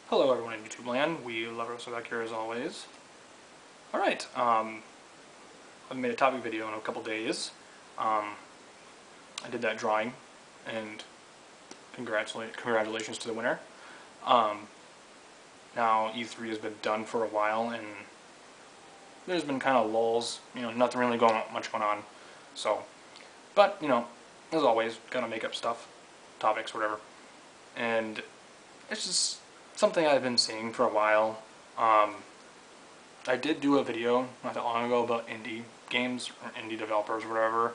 Hello everyone in YouTube land, we love Rosa back here as always. Alright, I've made a topic video in a couple days. I did that drawing, and congratulations to the winner. Now E3 has been done for a while, and there's been kind of lulls, nothing really much going on. So, but, as always, gotta make up stuff, topics, whatever. And it's just something I've been seeing for a while. I did do a video not that long ago about indie games, or indie developers, or whatever.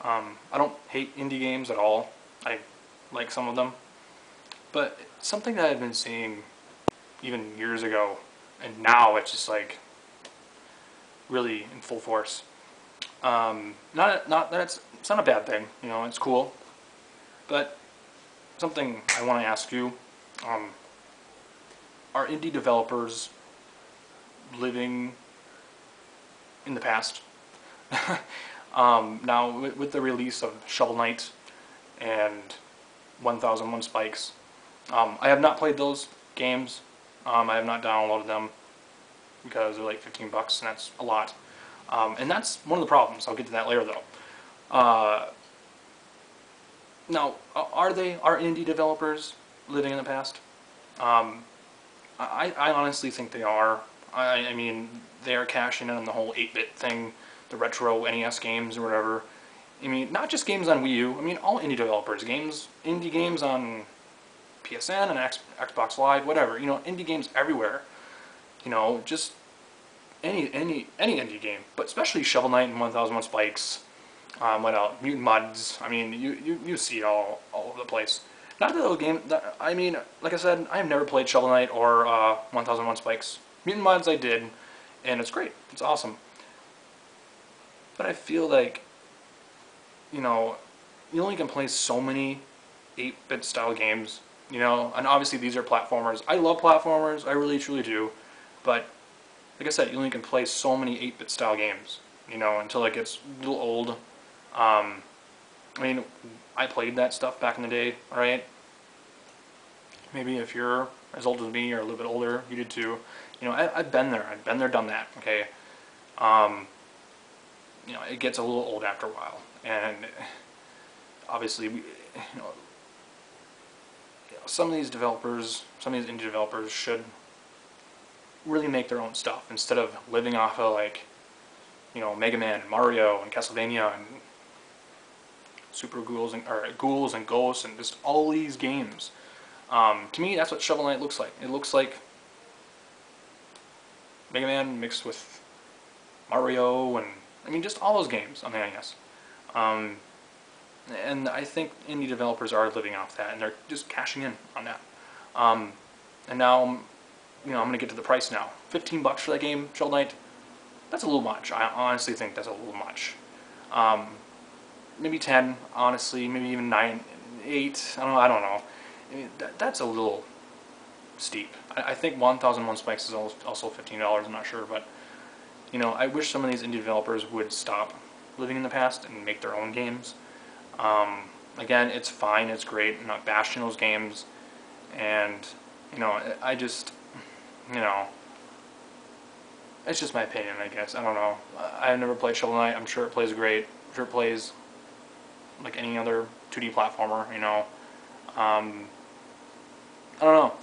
I don't hate indie games at all. I like some of them. But something that I've been seeing even years ago, and now it's just like really in full force. Not that it's not a bad thing, it's cool. But something I want to ask you, are indie developers living in the past? Now, with the release of Shovel Knight and 1001 Spikes, I have not played those games. I have not downloaded them because they're like 15 bucks, and that's a lot. And that's one of the problems. I'll get to that later, though. Now, are indie developers living in the past? I honestly think they are. I mean, they are cashing in on the whole 8-bit thing, the retro NES games or whatever. I mean, not just games on Wii U. I mean, all indie developers, indie games on PSN and Xbox Live, whatever. Indie games everywhere. Just any indie game, but especially Shovel Knight and 1001 Spikes. What else? Mutant Mudds. I mean, you see it all over the place. Not that those games. I mean, like I said, I have never played Shovel Knight or 1001 Spikes. Mutant Mudds I did, and it's great. It's awesome. But I feel like, you only can play so many 8-bit style games. And obviously these are platformers. I love platformers. I really truly do. But like I said, you only can play so many 8-bit style games. Until it gets a little old. I mean, I played that stuff back in the day, alright? Maybe if you're as old as me or a little bit older, you did too. I've been there. I've been there, done that, okay? It gets a little old after a while. And obviously, some of these developers, some of these indie developers should really make their own stuff instead of living off of, like, Mega Man and Mario and Castlevania and Super Ghouls and Ghosts and just all these games. To me, that's what Shovel Knight looks like. It looks like Mega Man mixed with Mario and, I mean, just all those games on the NES. And I think indie developers are living off that, and they're just cashing in on that. And now, I'm going to get to the price now. 15 bucks for that game, Shovel Knight. That's a little much. I honestly think that's a little much. Maybe 10, honestly, maybe even 9, 8, I don't know. I mean, that's a little steep. I think 1001 Spikes is also $15, I'm not sure, but, I wish some of these indie developers would stop living in the past and make their own games. Again, it's fine, it's great, I'm not bashing those games, and, I just, it's just my opinion, I guess. I don't know. I've never played Shovel Knight. I'm sure it plays great. I'm sure it plays like any other 2D platformer, I don't know.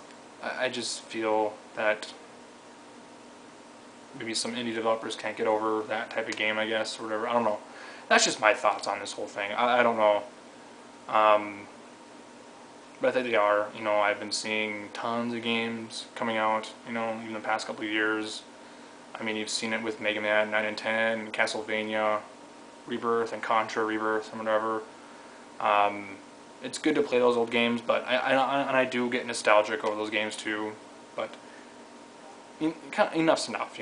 I just feel that maybe some indie developers can't get over that type of game, I guess, or whatever. I don't know. That's just my thoughts on this whole thing. I don't know. But I think they are. I've been seeing tons of games coming out, even the past couple of years. I mean, you've seen it with Mega Man 9 and 10, Castlevania Rebirth, and Contra Rebirth, and whatever. It's good to play those old games, but I do get nostalgic over those games too. But enough's enough,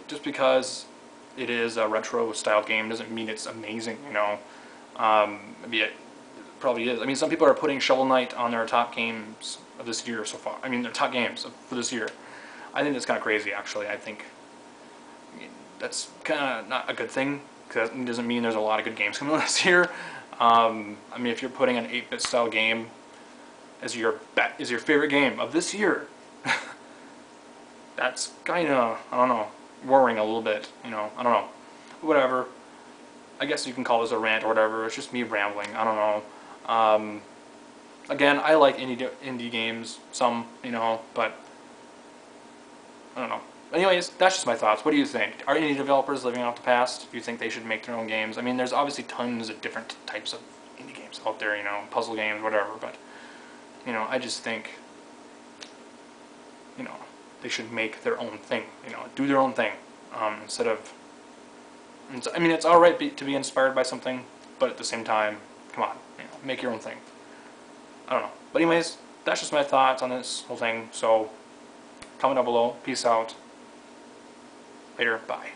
Just because it is a retro style game doesn't mean it's amazing, Maybe it probably is. I mean, some people are putting Shovel Knight on their top games of this year so far. I mean, their top games for this year. I think that's kind of crazy, actually. I mean, that's kind of not a good thing, because it doesn't mean there's a lot of good games coming out this year. I mean, if you're putting an 8-bit style game as your favorite game of this year. That's kind of, I don't know, worrying a little bit, you know, I don't know. Whatever. I guess you can call this a rant or whatever. It's just me rambling. I don't know. Again, I like indie games, some, you know, but I don't know. Anyways, that's just my thoughts. What do you think? Are indie developers living off the past? Do you think they should make their own games? I mean, there's obviously tons of different types of indie games out there, you know, puzzle games, whatever, but, you know, I just think, you know, they should make their own thing, you know, do their own thing, instead of, I mean, it's alright to be inspired by something, but at the same time, come on, you know, make your own thing. I don't know. But anyways, that's just my thoughts on this whole thing, so comment down below. Peace out. Later. Bye.